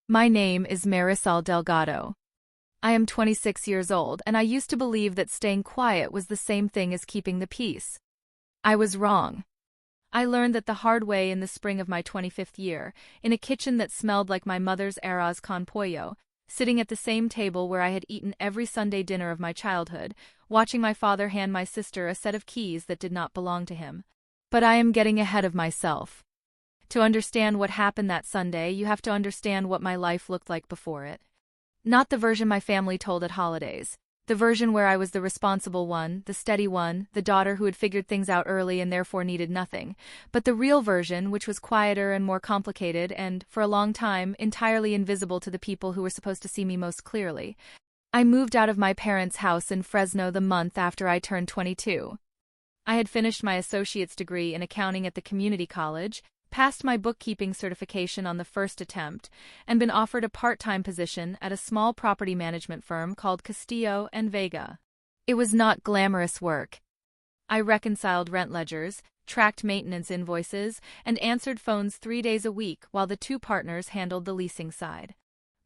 My name is Marisol Delgado. I am 26 years old, and I used to believe that staying quiet was the same thing as keeping the peace. I was wrong. I learned that the hard way in the spring of my 25th year, in a kitchen that smelled like my mother's arroz con pollo, sitting at the same table where I had eaten every Sunday dinner of my childhood, watching my father hand my sister a set of keys that did not belong to him. But I am getting ahead of myself. To understand what happened that Sunday, you have to understand what my life looked like before it. Not the version my family told at holidays. The version where I was the responsible one, the steady one, the daughter who had figured things out early and therefore needed nothing. But the real version, which was quieter and more complicated and, for a long time, entirely invisible to the people who were supposed to see me most clearly. I moved out of my parents' house in Fresno the month after I turned 22. I had finished my associate's degree in accounting at the community college, passed my bookkeeping certification on the first attempt, and been offered a part-time position at a small property management firm called Castillo and Vega. It was not glamorous work. I reconciled rent ledgers, tracked maintenance invoices, and answered phones 3 days a week while the two partners handled the leasing side.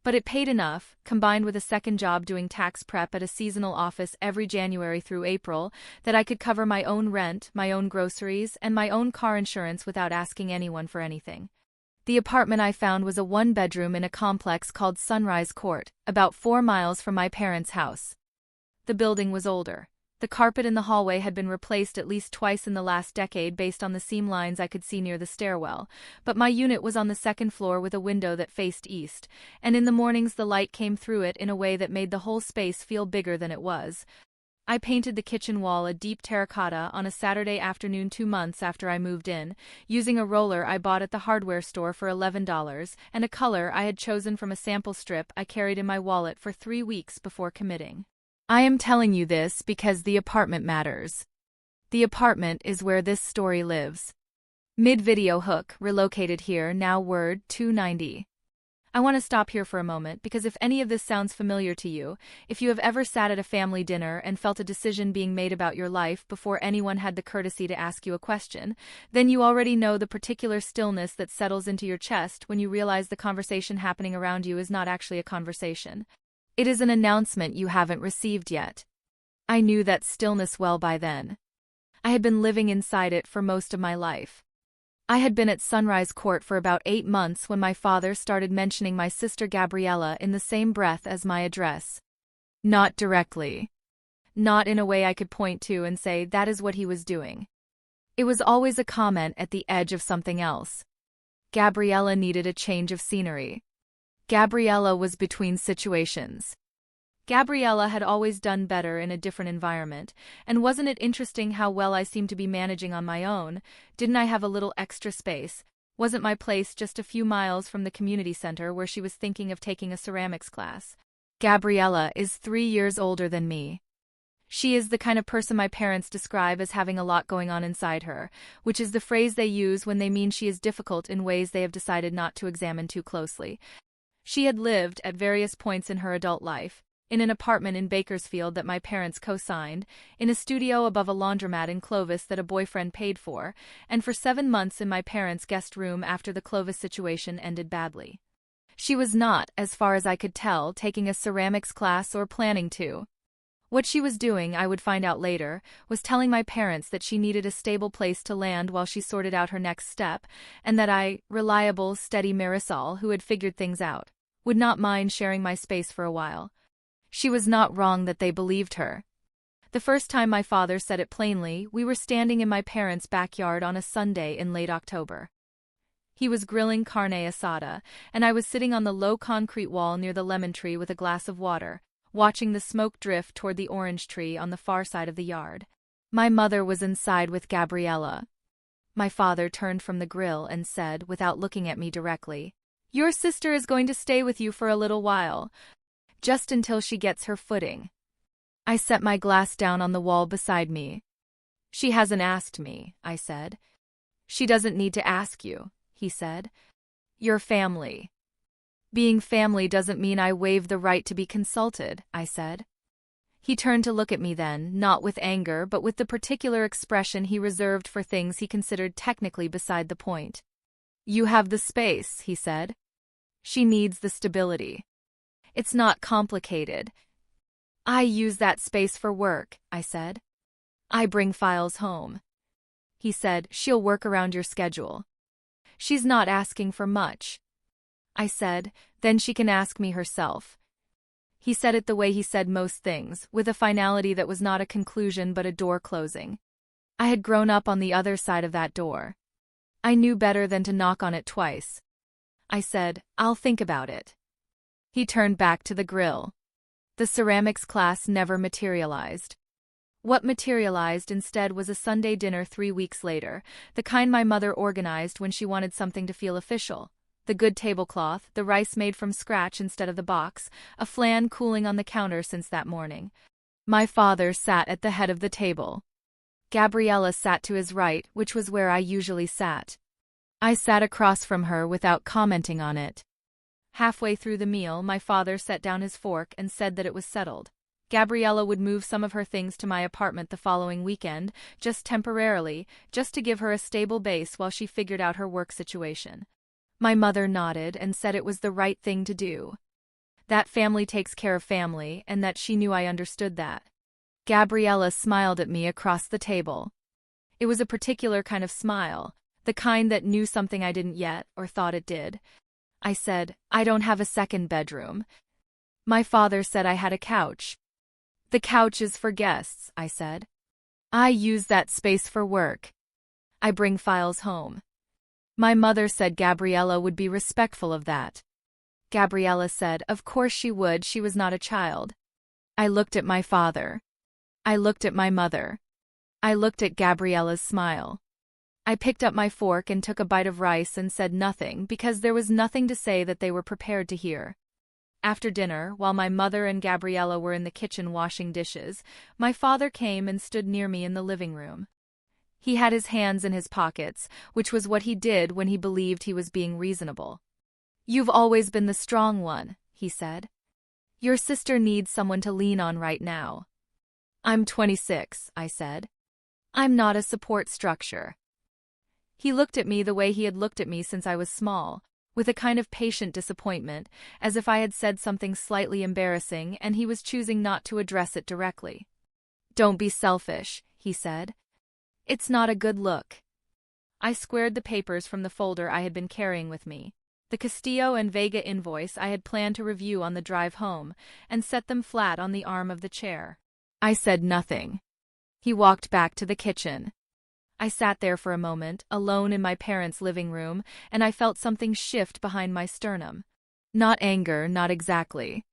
But it paid enough, combined with a second job doing tax prep at a seasonal office every January through April, that I could cover my own rent, my own groceries, and my own car insurance without asking anyone for anything. The apartment I found was a one-bedroom in a complex called Sunrise Court, about 4 miles from my parents' house. The building was older. The carpet in the hallway had been replaced at least twice in the last decade based on the seam lines I could see near the stairwell, but my unit was on the second floor with a window that faced east, and in the mornings the light came through it in a way that made the whole space feel bigger than it was. I painted the kitchen wall a deep terracotta on a Saturday afternoon 2 months after I moved in, using a roller I bought at the hardware store for $11 and a color I had chosen from a sample strip I carried in my wallet for 3 weeks before committing. I am telling you this because the apartment matters. The apartment is where this story lives. Mid-video hook, relocated here, now word 290. I want to stop here for a moment because if any of this sounds familiar to you, if you have ever sat at a family dinner and felt a decision being made about your life before anyone had the courtesy to ask you a question, then you already know the particular stillness that settles into your chest when you realize the conversation happening around you is not actually a conversation. It is an announcement you haven't received yet. I knew that stillness well by then. I had been living inside it for most of my life. I had been at Sunrise Court for about 8 months when my father started mentioning my sister Gabriella in the same breath as my address. Not directly. Not in a way I could point to and say that is what he was doing. It was always a comment at the edge of something else. Gabriella needed a change of scenery. Gabriella was between situations. Gabriella had always done better in a different environment, and wasn't it interesting how well I seemed to be managing on my own? Didn't I have a little extra space? Wasn't my place just a few miles from the community center where she was thinking of taking a ceramics class? Gabriella is 3 years older than me. She is the kind of person my parents describe as having a lot going on inside her, which is the phrase they use when they mean she is difficult in ways they have decided not to examine too closely. She had lived, at various points in her adult life, in an apartment in Bakersfield that my parents co-signed, in a studio above a laundromat in Clovis that a boyfriend paid for, and for 7 months in my parents' guest room after the Clovis situation ended badly. She was not, as far as I could tell, taking a ceramics class or planning to. What she was doing, I would find out later, was telling my parents that she needed a stable place to land while she sorted out her next step, and that I, reliable, steady Marisol who had figured things out, would not mind sharing my space for a while. She was not wrong that they believed her. The first time my father said it plainly, we were standing in my parents' backyard on a Sunday in late October. He was grilling carne asada, and I was sitting on the low concrete wall near the lemon tree with a glass of water, watching the smoke drift toward the orange tree on the far side of the yard. My mother was inside with Gabriella. My father turned from the grill and said, without looking at me directly, "Your sister is going to stay with you for a little while, just until she gets her footing." I set my glass down on the wall beside me. "She hasn't asked me," I said. "She doesn't need to ask you," he said. "You're family." "Being family doesn't mean I waive the right to be consulted," I said. He turned to look at me then, not with anger but with the particular expression he reserved for things he considered technically beside the point. "You have the space," he said. She needs the stability. It's not complicated. I use that space for work, I said. I bring files home. He said, she'll work around your schedule. She's not asking for much. I said, then she can ask me herself. He said it the way he said most things, with a finality that was not a conclusion but a door closing. I had grown up on the other side of that door. I knew better than to knock on it twice. I said, I'll think about it. He turned back to the grill. The ceramics class never materialized. What materialized instead was a Sunday dinner 3 weeks later, the kind my mother organized when she wanted something to feel official. The good tablecloth, the rice made from scratch instead of the box, a flan cooling on the counter since that morning. My father sat at the head of the table. Gabriella sat to his right, which was where I usually sat. I sat across from her without commenting on it. Halfway through the meal, my father set down his fork and said that it was settled. Gabriella would move some of her things to my apartment the following weekend, just temporarily, just to give her a stable base while she figured out her work situation. My mother nodded and said it was the right thing to do. That family takes care of family, and that she knew I understood that. Gabriella smiled at me across the table. It was a particular kind of smile, the kind that knew something I didn't yet, or thought it did. I said, I don't have a second bedroom. My father said I had a couch. The couch is for guests, I said. I use that space for work. I bring files home. My mother said Gabriella would be respectful of that. Gabriella said, of course she would, she was not a child. I looked at my father. I looked at my mother. I looked at Gabriella's smile. I picked up my fork and took a bite of rice and said nothing because there was nothing to say that they were prepared to hear. After dinner, while my mother and Gabriella were in the kitchen washing dishes, my father came and stood near me in the living room. He had his hands in his pockets, which was what he did when he believed he was being reasonable. You've always been the strong one, he said. Your sister needs someone to lean on right now. I'm 26, I said. I'm not a support structure. He looked at me the way he had looked at me since I was small, with a kind of patient disappointment, as if I had said something slightly embarrassing and he was choosing not to address it directly. Don't be selfish, he said. It's not a good look. I squared the papers from the folder I had been carrying with me, the Castillo and Vega invoice I had planned to review on the drive home, and set them flat on the arm of the chair. I said nothing. He walked back to the kitchen. I sat there for a moment, alone in my parents' living room, and I felt something shift behind my sternum. Not anger, not exactly.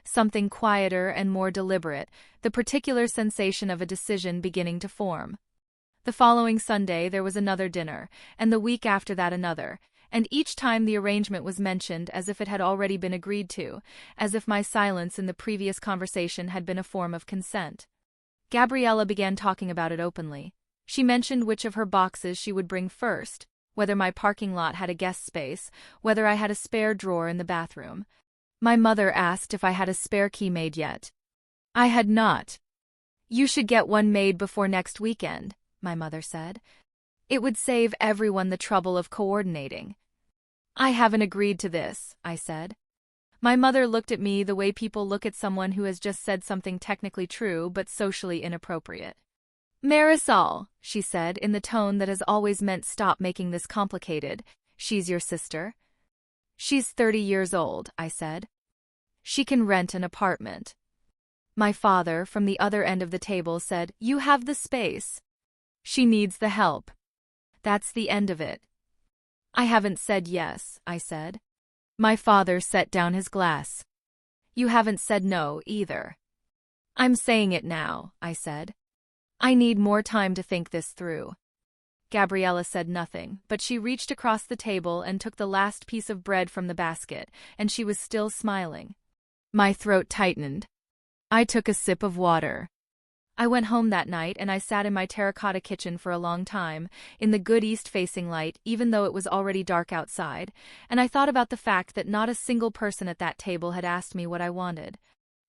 Something quieter and more deliberate, the particular sensation of a decision beginning to form. The following Sunday there was another dinner, and the week after that another, and each time the arrangement was mentioned as if it had already been agreed to, as if my silence in the previous conversation had been a form of consent. Gabriella began talking about it openly. She mentioned which of her boxes she would bring first, whether my parking lot had a guest space, whether I had a spare drawer in the bathroom. My mother asked if I had a spare key made yet. I had not. You should get one made before next weekend, my mother said. It would save everyone the trouble of coordinating. I haven't agreed to this, I said. My mother looked at me the way people look at someone who has just said something technically true but socially inappropriate. Marisol, she said in the tone that has always meant stop making this complicated, she's your sister? She's 30 years old, I said. She can rent an apartment. My father, from the other end of the table, said, you have the space. She needs the help. That's the end of it. I haven't said yes, I said. My father set down his glass. You haven't said no, either. I'm saying it now, I said. I need more time to think this through. Gabriella said nothing, but she reached across the table and took the last piece of bread from the basket, and she was still smiling. My throat tightened. I took a sip of water. I went home that night and I sat in my terracotta kitchen for a long time, in the good east-facing light, even though it was already dark outside, and I thought about the fact that not a single person at that table had asked me what I wanted.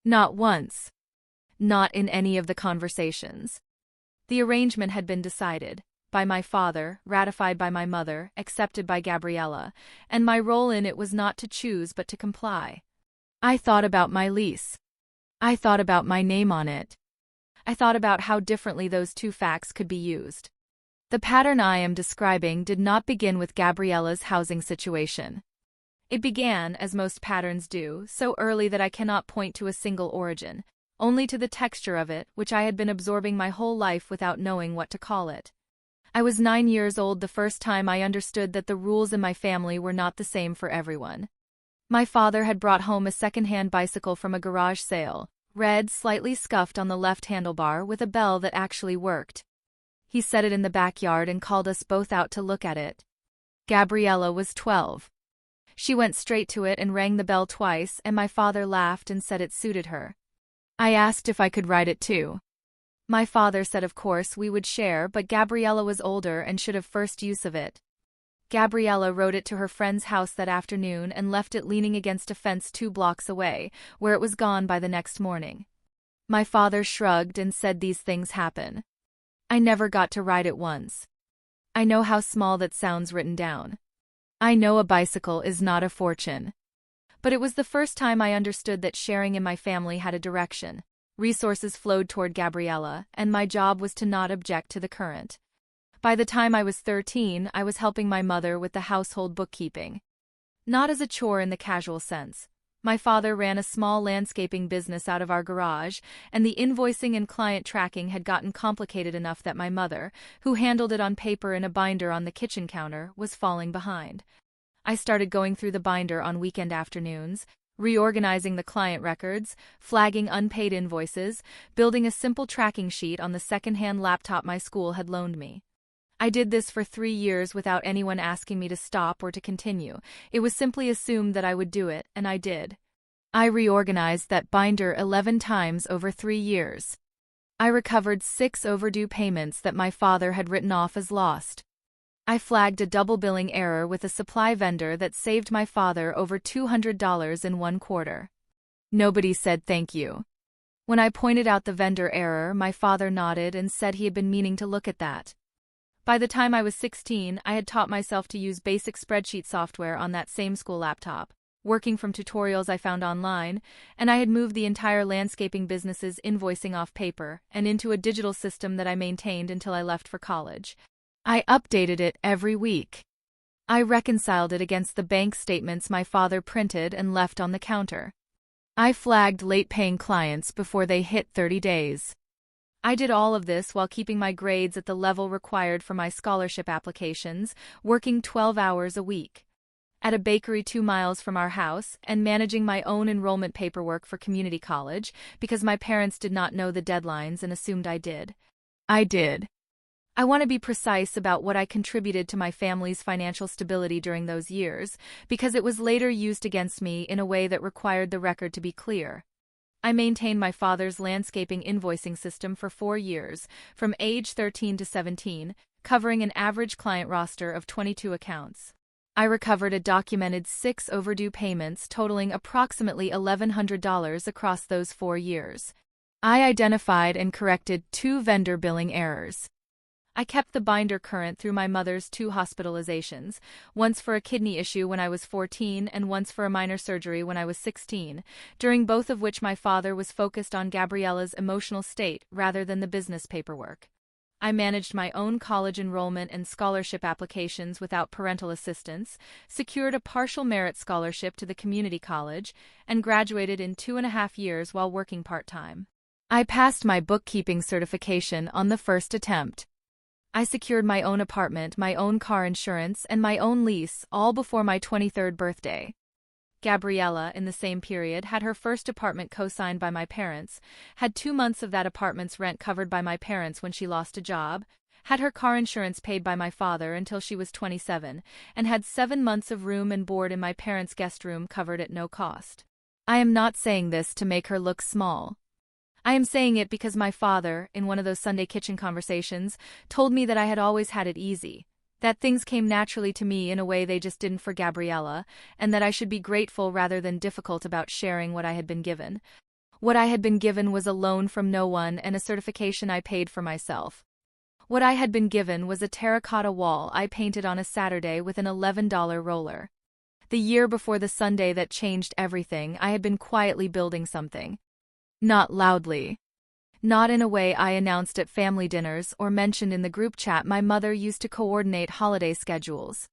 Not once. Not in any of the conversations. The arrangement had been decided. by my father, ratified by my mother, accepted by Gabriella, and my role in it was not to choose but to comply. I thought about my lease. I thought about my name on it. I thought about how differently those two facts could be used. The pattern I am describing did not begin with Gabriella's housing situation. It began, as most patterns do, so early that I cannot point to a single origin, only to the texture of it, which I had been absorbing my whole life without knowing what to call it. I was 9 years old the first time I understood that the rules in my family were not the same for everyone. My father had brought home a second-hand bicycle from a garage sale, red, slightly scuffed on the left handlebar with a bell that actually worked. He set it in the backyard and called us both out to look at it. Gabriella was 12. She went straight to it and rang the bell twice, and my father laughed and said it suited her. I asked if I could ride it too. My father said of course we would share, but Gabriella was older and should have first use of it. Gabriella rode it to her friend's house that afternoon and left it leaning against a fence 2 blocks away, where it was gone by the next morning. My father shrugged and said these things happen. I never got to ride it once. I know how small that sounds written down. I know a bicycle is not a fortune. But it was the first time I understood that sharing in my family had a direction. Resources flowed toward Gabriella, and my job was to not object to the current. By the time I was 13, I was helping my mother with the household bookkeeping. Not as a chore in the casual sense. My father ran a small landscaping business out of our garage, and the invoicing and client tracking had gotten complicated enough that my mother, who handled it on paper in a binder on the kitchen counter, was falling behind. I started going through the binder on weekend afternoons, reorganizing the client records, flagging unpaid invoices, building a simple tracking sheet on the second-hand laptop my school had loaned me. I did this for 3 years without anyone asking me to stop or to continue. It was simply assumed that I would do it, and I did. I reorganized that binder 11 times over 3 years. I recovered 6 overdue payments that my father had written off as lost. I flagged a double billing error with a supply vendor that saved my father over $200 in 1 quarter. Nobody said thank you. When I pointed out the vendor error, my father nodded and said he had been meaning to look at that. By the time I was 16, I had taught myself to use basic spreadsheet software on that same school laptop, working from tutorials I found online, and I had moved the entire landscaping business's invoicing off paper and into a digital system that I maintained until I left for college. I updated it every week. I reconciled it against the bank statements my father printed and left on the counter. I flagged late-paying clients before they hit 30 days. I did all of this while keeping my grades at the level required for my scholarship applications, working 12 hours a week. At a bakery 2 miles from our house, and managing my own enrollment paperwork for community college, because my parents did not know the deadlines and assumed I did. I did. I want to be precise about what I contributed to my family's financial stability during those years, because it was later used against me in a way that required the record to be clear. I maintained my father's landscaping invoicing system for 4 years, from age 13 to 17, covering an average client roster of 22 accounts. I recovered a documented 6 overdue payments totaling approximately $1,100 across those 4 years. I identified and corrected 2 vendor billing errors. I kept the binder current through my mother's 2 hospitalizations, once for a kidney issue when I was 14 and once for a minor surgery when I was 16, during both of which my father was focused on Gabriella's emotional state rather than the business paperwork. I managed my own college enrollment and scholarship applications without parental assistance, secured a partial merit scholarship to the community college, and graduated in 2.5 years while working part-time. I passed my bookkeeping certification on the first attempt. I secured my own apartment, my own car insurance, and my own lease, all before my 23rd birthday. Gabriella, in the same period, had her first apartment co-signed by my parents, had 2 months of that apartment's rent covered by my parents when she lost a job, had her car insurance paid by my father until she was 27, and had 7 months of room and board in my parents' guest room covered at no cost. I am not saying this to make her look small. I am saying it because my father, in one of those Sunday kitchen conversations, told me that I had always had it easy, that things came naturally to me in a way they just didn't for Gabriella, and that I should be grateful rather than difficult about sharing what I had been given. What I had been given was a loan from no one and a certification I paid for myself. What I had been given was a terracotta wall I painted on a Saturday with an $11 roller. The year before the Sunday that changed everything, I had been quietly building something. Not loudly. Not in a way I announced at family dinners or mentioned in the group chat my mother used to coordinate holiday schedules.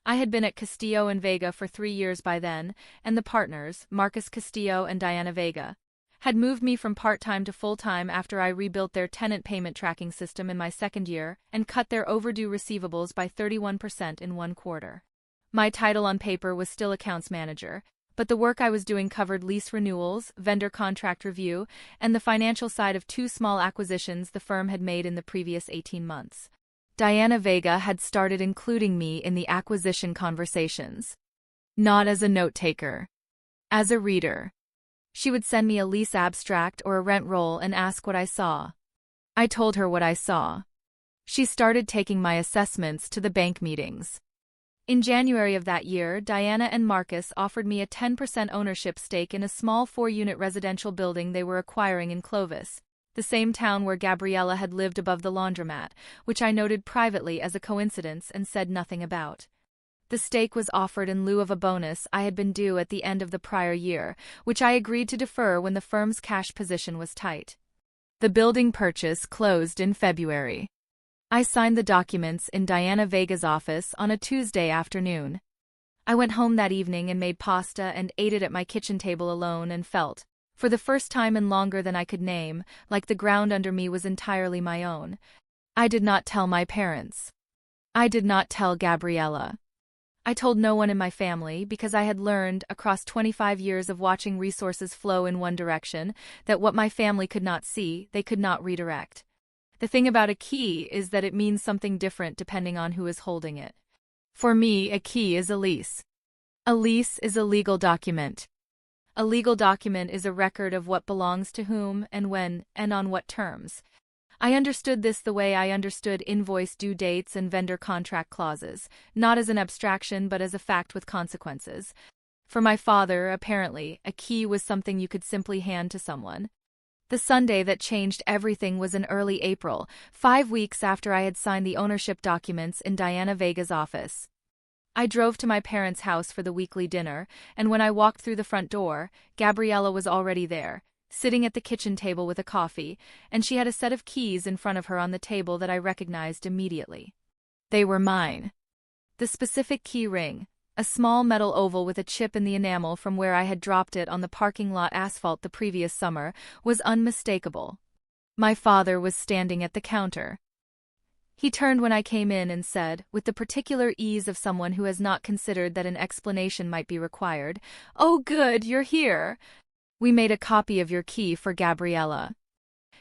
I had been at Castillo and Vega for 3 years by then, and the partners, Marcus Castillo and Diana Vega, had moved me from part-time to full-time after I rebuilt their tenant payment tracking system in my second year and cut their overdue receivables by 31% in 1 quarter. My title on paper was still accounts manager, but the work I was doing covered lease renewals, vendor contract review, and the financial side of 2 small acquisitions the firm had made in the previous 18 months. Diana Vega had started including me in the acquisition conversations. Not as a note-taker. As a reader. She would send me a lease abstract or a rent roll and ask what I saw. I told her what I saw. She started taking my assessments to the bank meetings. In January of that year, Diana and Marcus offered me a 10% ownership stake in a small 4-unit residential building they were acquiring in Clovis, the same town where Gabriella had lived above the laundromat, which I noted privately as a coincidence and said nothing about. The stake was offered in lieu of a bonus I had been due at the end of the prior year, which I agreed to defer when the firm's cash position was tight. The building purchase closed in February. I signed the documents in Diana Vega's office on a Tuesday afternoon. I went home that evening and made pasta and ate it at my kitchen table alone and felt, for the first time in longer than I could name, like the ground under me was entirely my own. I did not tell my parents. I did not tell Gabriella. I told no one in my family because I had learned, across 25 years of watching resources flow in one direction, that what my family could not see, they could not redirect. The thing about a key is that it means something different depending on who is holding it. For me, a key is a lease. A lease is a legal document. A legal document is a record of what belongs to whom and when and on what terms. I understood this the way I understood invoice due dates and vendor contract clauses, not as an abstraction but as a fact with consequences. For my father, apparently, a key was something you could simply hand to someone. The Sunday that changed everything was in early April, 5 weeks after I had signed the ownership documents in Diana Vega's office. I drove to my parents' house for the weekly dinner, and when I walked through the front door, Gabriella was already there, sitting at the kitchen table with a coffee, and she had a set of keys in front of her on the table that I recognized immediately. They were mine. The specific key ring, a small metal oval with a chip in the enamel from where I had dropped it on the parking lot asphalt the previous summer, was unmistakable. My father was standing at the counter. He turned when I came in and said, with the particular ease of someone who has not considered that an explanation might be required, "Oh good, you're here. We made a copy of your key for Gabriella.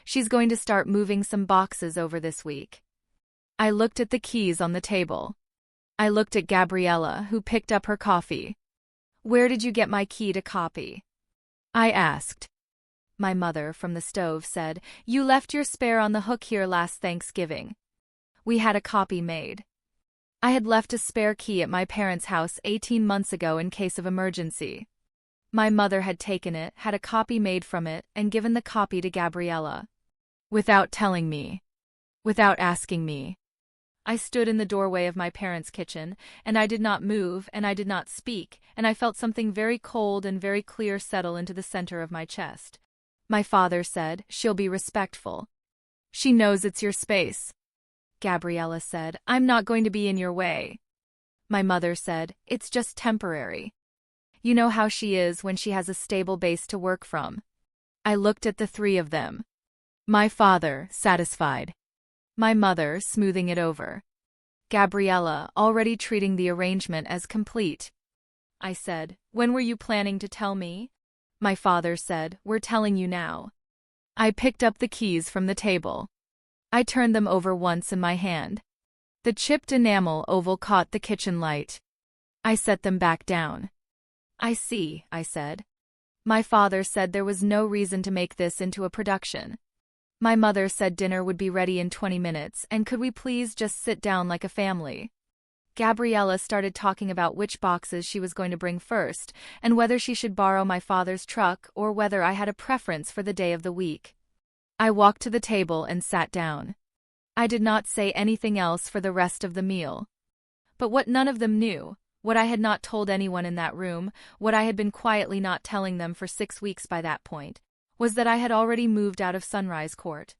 She's going to start moving some boxes over this week." I looked at the keys on the table. I looked at Gabriella, who picked up her coffee. "Where did you get my key to copy?" I asked. My mother, from the stove, said, "You left your spare on the hook here last Thanksgiving. We had a copy made." I had left a spare key at my parents' house 18 months ago in case of emergency. My mother had taken it, had a copy made from it, and given the copy to Gabriella. Without telling me. Without asking me. I stood in the doorway of my parents' kitchen, and I did not move, and I did not speak, and I felt something very cold and very clear settle into the center of my chest. My father said, "She'll be respectful. She knows it's your space." Gabriella said, "I'm not going to be in your way." My mother said, "It's just temporary. You know how she is when she has a stable base to work from." I looked at the 3 of them. My father, satisfied. My mother, smoothing it over. Gabriella, already treating the arrangement as complete. I said, "When were you planning to tell me?" My father said, "We're telling you now." I picked up the keys from the table. I turned them over once in my hand. The chipped enamel oval caught the kitchen light. I set them back down. "I see," I said. My father said there was no reason to make this into a production. My mother said dinner would be ready in 20 minutes, and could we please just sit down like a family? Gabriella started talking about which boxes she was going to bring first, and whether she should borrow my father's truck or whether I had a preference for the day of the week. I walked to the table and sat down. I did not say anything else for the rest of the meal. But what none of them knew, what I had not told anyone in that room, what I had been quietly not telling them for 6 weeks by that point, was that I had already moved out of Sunrise Court.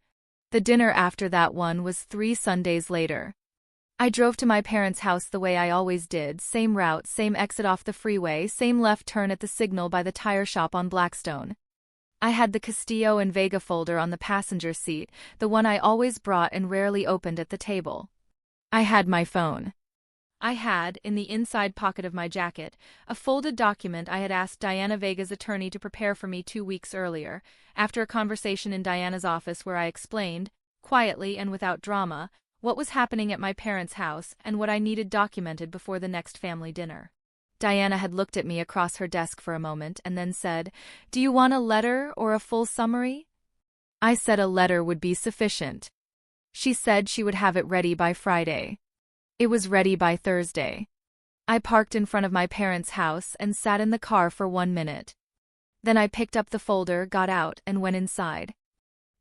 The dinner after that one was 3 Sundays later. I drove to my parents' house the way I always did, same route, same exit off the freeway, same left turn at the signal by the tire shop on Blackstone. I had the Castillo and Vega folder on the passenger seat, the one I always brought and rarely opened at the table. I had my phone. I had, in the inside pocket of my jacket, a folded document I had asked Diana Vega's attorney to prepare for me 2 weeks earlier, after a conversation in Diana's office where I explained, quietly and without drama, what was happening at my parents' house and what I needed documented before the next family dinner. Diana had looked at me across her desk for a moment and then said, "Do you want a letter or a full summary?" I said a letter would be sufficient. She said she would have it ready by Friday. It was ready by Thursday. I parked in front of my parents' house and sat in the car for 1 minute. Then I picked up the folder, got out, and went inside.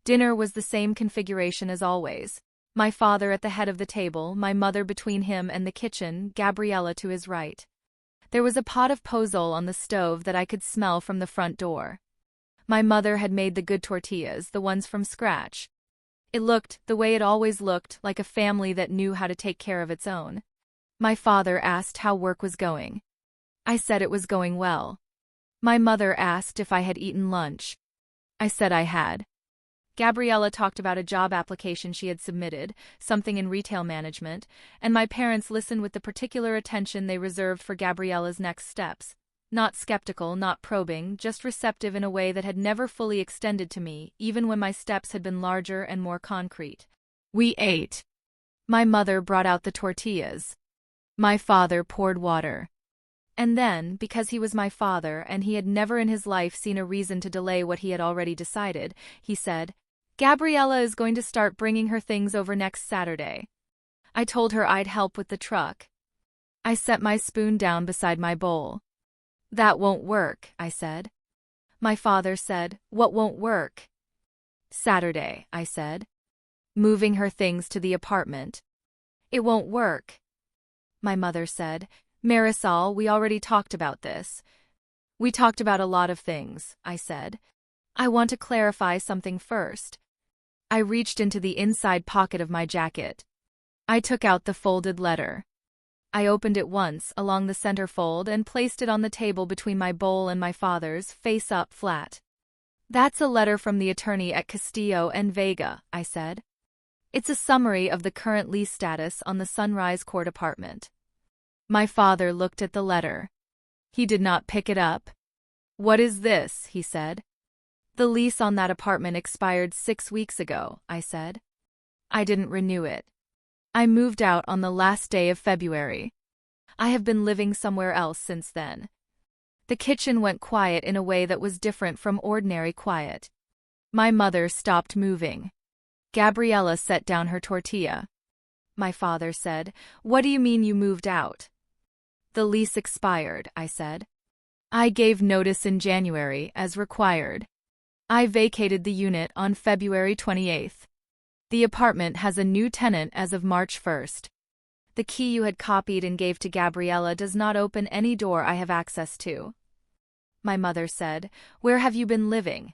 Dinner was the same configuration as always. My father at the head of the table, my mother between him and the kitchen, Gabriella to his right. There was a pot of pozole on the stove that I could smell from the front door. My mother had made the good tortillas, the ones from scratch. It looked, the way it always looked, like a family that knew how to take care of its own. My father asked how work was going. I said it was going well. My mother asked if I had eaten lunch. I said I had. Gabriella talked about a job application she had submitted, something in retail management, and my parents listened with the particular attention they reserved for Gabriella's next steps. Not skeptical, not probing, just receptive in a way that had never fully extended to me, even when my steps had been larger and more concrete. We ate. My mother brought out the tortillas. My father poured water. And then, because he was my father and he had never in his life seen a reason to delay what he had already decided, he said, "Gabriella is going to start bringing her things over next Saturday." I told her I'd help with the truck. I set my spoon down beside my bowl. "That won't work," I said. My father said, "What won't work?" "Saturday," I said. "Moving her things to the apartment." "It won't work." My mother said, "Marisol, we already talked about this." "We talked about a lot of things," I said. "I want to clarify something first." I reached into the inside pocket of my jacket. I took out the folded letter. I opened it once along the center fold and placed it on the table between my bowl and my father's, face up flat. "That's a letter from the attorney at Castillo and Vega," I said. "It's a summary of the current lease status on the Sunrise Court apartment." My father looked at the letter. He did not pick it up. "What is this?" he said. "The lease on that apartment expired 6 weeks ago," I said. "I didn't renew it. I moved out on the last day of February. I have been living somewhere else since then." The kitchen went quiet in a way that was different from ordinary quiet. My mother stopped moving. Gabriella set down her tortilla. My father said, "What do you mean you moved out?" "The lease expired," I said. "I gave notice in January, as required. I vacated the unit on February 28th. The apartment has a new tenant as of March 1st. The key you had copied and gave to Gabriella does not open any door I have access to." My mother said, "Where have you been living?"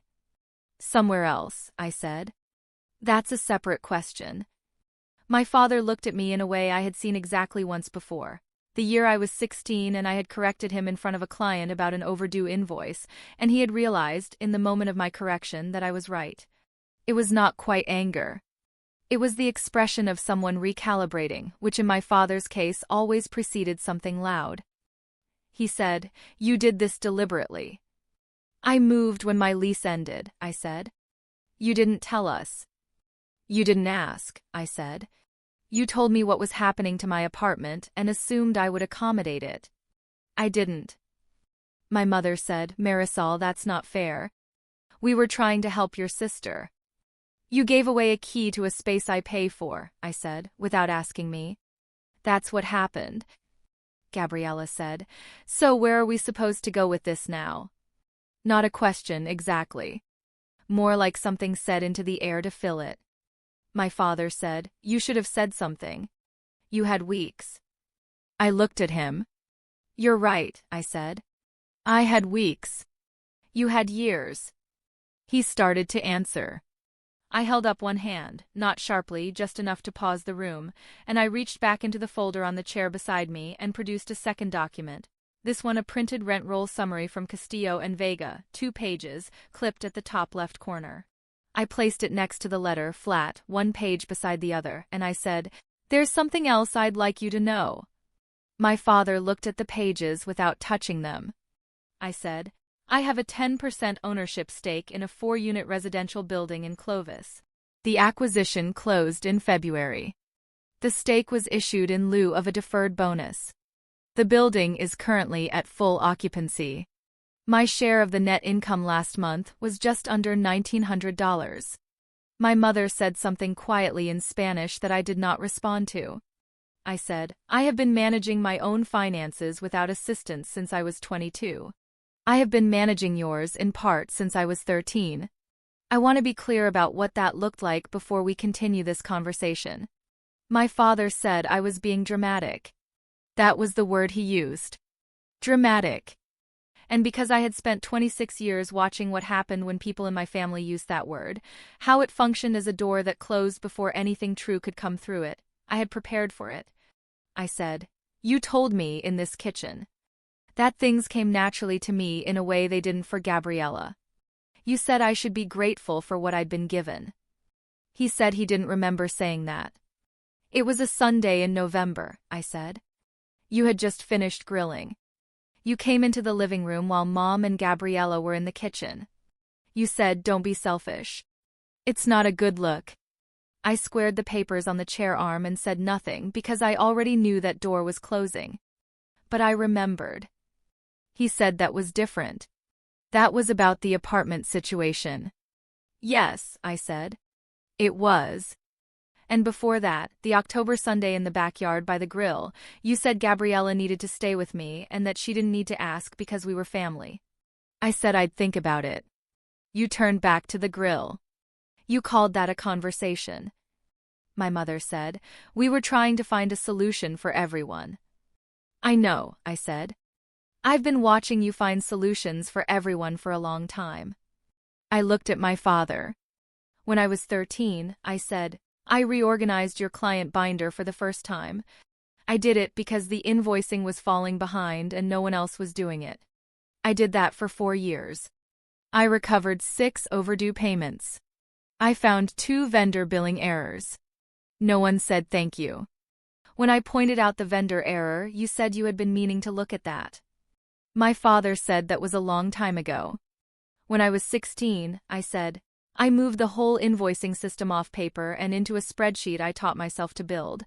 "Somewhere else," I said. "That's a separate question." My father looked at me in a way I had seen exactly once before. The year I was 16 and I had corrected him in front of a client about an overdue invoice, and he had realized, in the moment of my correction, that I was right. It was not quite anger. It was the expression of someone recalibrating, which in my father's case always preceded something loud. He said, "You did this deliberately." "I moved when my lease ended," I said. "You didn't tell us." "You didn't ask," I said. "You told me what was happening to my apartment and assumed I would accommodate it." "I didn't." My mother said, "Marisol, that's not fair. We were trying to help your sister." "You gave away a key to a space I pay for," I said, without asking me. "That's what happened." Gabriella said, "So where are we supposed to go with this now?" Not a question, exactly. More like something said into the air to fill it. My father said, "You should have said something. You had weeks." I looked at him. "You're right," I said. "I had weeks. You had years." He started to answer. I held up one hand, not sharply, just enough to pause the room, and I reached back into the folder on the chair beside me and produced a second document. This one a printed rent roll summary from Castillo and Vega, 2 pages, clipped at the top left corner. I placed it next to the letter, flat, 1 page beside the other, and I said, "There's something else I'd like you to know." My father looked at the pages without touching them. I said, "I have a 10% ownership stake in a 4-unit residential building in Clovis. The acquisition closed in February. The stake was issued in lieu of a deferred bonus. The building is currently at full occupancy. My share of the net income last month was just under $1,900. My mother said something quietly in Spanish that I did not respond to. I said, "I have been managing my own finances without assistance since I was 22. I have been managing yours in part since I was 13. I want to be clear about what that looked like before we continue this conversation." My father said I was being dramatic. That was the word he used. Dramatic. And because I had spent 26 years watching what happened when people in my family used that word, how it functioned as a door that closed before anything true could come through it, I had prepared for it. I said, "You told me in this kitchen that things came naturally to me in a way they didn't for Gabriella. You said I should be grateful for what I'd been given." He said he didn't remember saying that. "It was a Sunday in November," I said. "You had just finished grilling. You came into the living room while Mom and Gabriella were in the kitchen. You said, 'Don't be selfish. It's not a good look.'" I squared the papers on the chair arm and said nothing because I already knew that door was closing. But I remembered. He said that was different. That was about the apartment situation. "Yes," I said. "It was. And before that, the October Sunday in the backyard by the grill, you said Gabriella needed to stay with me and that she didn't need to ask because we were family." I said I'd think about it. You turned back to the grill. You called that a conversation. My mother said, "We were trying to find a solution for everyone." "I know," I said. "I've been watching you find solutions for everyone for a long time." I looked at my father. "When I was 13, I said, I reorganized your client binder for the first time. I did it because the invoicing was falling behind and no one else was doing it. I did that for 4 years. I recovered 6 overdue payments. I found 2 vendor billing errors. No one said thank you. When I pointed out the vendor error, you said you had been meaning to look at that." My father said that was a long time ago. "When I was 16, I said, I moved the whole invoicing system off paper and into a spreadsheet I taught myself to build.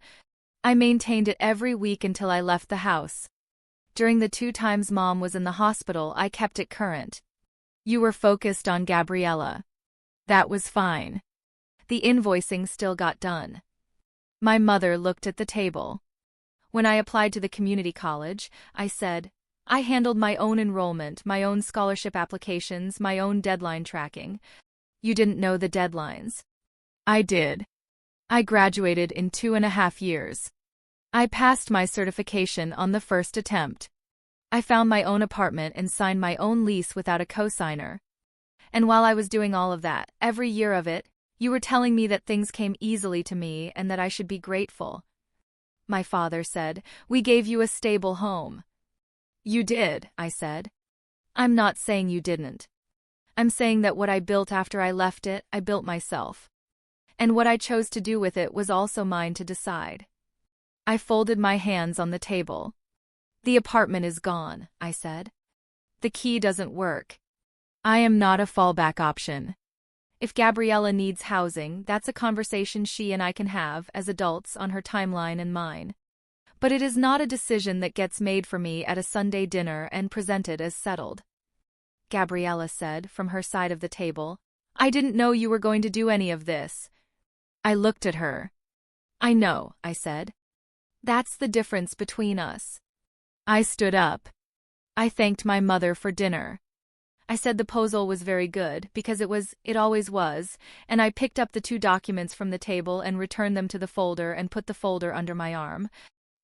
I maintained it every week until I left the house. During the 2 times Mom was in the hospital, I kept it current. You were focused on Gabriella. That was fine. The invoicing still got done." My mother looked at the table. "When I applied to the community college, I said, I handled my own enrollment, my own scholarship applications, my own deadline tracking. You didn't know the deadlines. I did. I graduated in 2.5 years. I passed my certification on the first attempt. I found my own apartment and signed my own lease without a cosigner. And while I was doing all of that, every year of it, you were telling me that things came easily to me and that I should be grateful." My father said, "We gave you a stable home." "You did," I said. "I'm not saying you didn't. I'm saying that what I built after I left it, I built myself. And what I chose to do with it was also mine to decide." I folded my hands on the table. "The apartment is gone," I said. "The key doesn't work. I am not a fallback option. If Gabriella needs housing, that's a conversation she and I can have as adults on her timeline and mine. But it is not a decision that gets made for me at a Sunday dinner and presented as settled." Gabriella said, from her side of the table, "I didn't know you were going to do any of this." I looked at her. "I know," I said. "That's the difference between us." I stood up. I thanked my mother for dinner. I said the puzzle was very good, because it always was, and I picked up the 2 documents from the table and returned them to the folder and put the folder under my arm.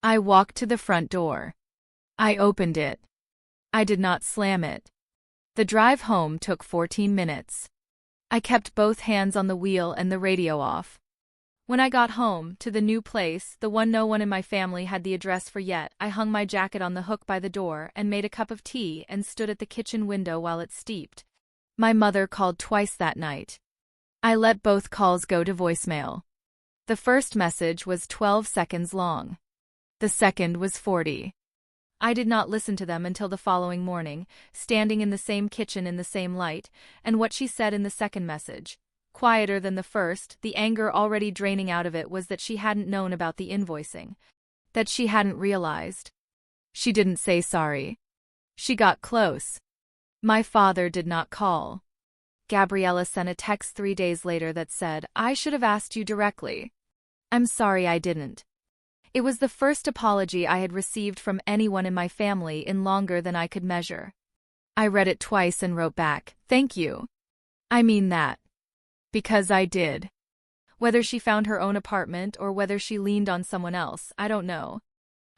I walked to the front door. I opened it. I did not slam it. The drive home took 14 minutes. I kept both hands on the wheel and the radio off. When I got home, to the new place, the one no one in my family had the address for yet, I hung my jacket on the hook by the door and made a cup of tea and stood at the kitchen window while it steeped. My mother called twice that night. I let both calls go to voicemail. The first message was 12 seconds long. The second was 40. I did not listen to them until the following morning, standing in the same kitchen in the same light, and what she said in the second message, quieter than the first, the anger already draining out of it, was that she hadn't known about the invoicing. That she hadn't realized. She didn't say sorry. She got close. My father did not call. Gabriella sent a text 3 days later that said, "I should have asked you directly. I'm sorry I didn't." It was the first apology I had received from anyone in my family in longer than I could measure. I read it twice and wrote back, "Thank you. I mean that. Because I did." Whether she found her own apartment or whether she leaned on someone else, I don't know.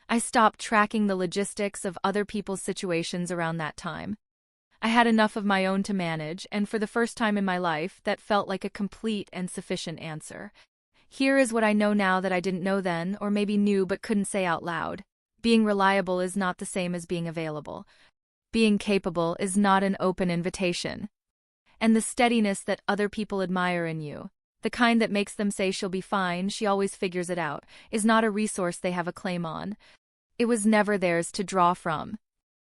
I stopped tracking the logistics of other people's situations around that time. I had enough of my own to manage, and for the first time in my life, that felt like a complete and sufficient answer. Here is what I know now that I didn't know then, or maybe knew but couldn't say out loud. Being reliable is not the same as being available. Being capable is not an open invitation. And the steadiness that other people admire in you, the kind that makes them say she'll be fine, she always figures it out, is not a resource they have a claim on. It was never theirs to draw from.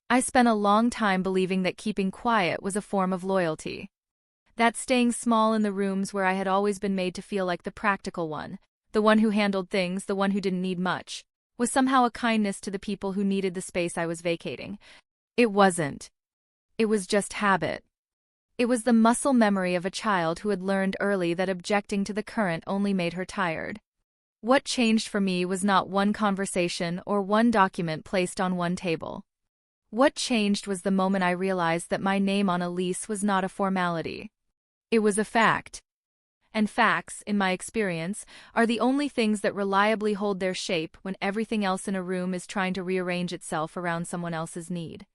I spent a long time believing that keeping quiet was a form of loyalty. That staying small in the rooms where I had always been made to feel like the practical one, the one who handled things, the one who didn't need much, was somehow a kindness to the people who needed the space I was vacating. It wasn't. It was just habit. It was the muscle memory of a child who had learned early that objecting to the current only made her tired. What changed for me was not one conversation or one document placed on one table. What changed was the moment I realized that my name on a lease was not a formality. It was a fact. And facts, in my experience, are the only things that reliably hold their shape when everything else in a room is trying to rearrange itself around someone else's need.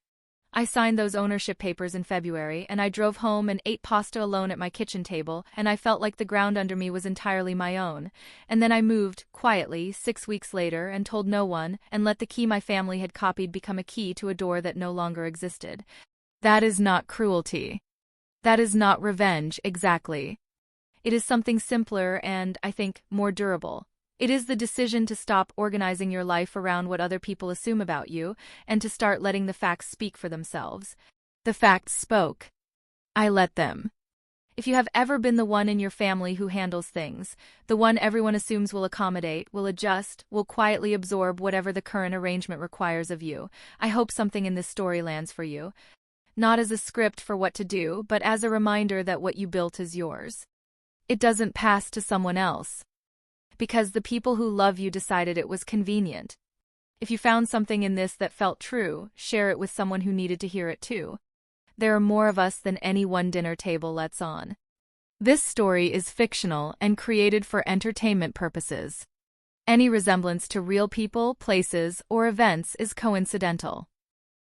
I signed those ownership papers in February, and I drove home and ate pasta alone at my kitchen table, and I felt like the ground under me was entirely my own. And then I moved, quietly, 6 weeks later, and told no one, and let the key my family had copied become a key to a door that no longer existed. That is not cruelty. That is not revenge, exactly. It is something simpler and, I think, more durable. It is the decision to stop organizing your life around what other people assume about you, and to start letting the facts speak for themselves. The facts spoke. I let them. If you have ever been the one in your family who handles things, the one everyone assumes will accommodate, will adjust, will quietly absorb whatever the current arrangement requires of you, I hope something in this story lands for you. Not as a script for what to do, but as a reminder that what you built is yours. It doesn't pass to someone else. Because the people who love you decided it was convenient. If you found something in this that felt true, share it with someone who needed to hear it too. There are more of us than any one dinner table lets on. This story is fictional and created for entertainment purposes. Any resemblance to real people, places, or events is coincidental.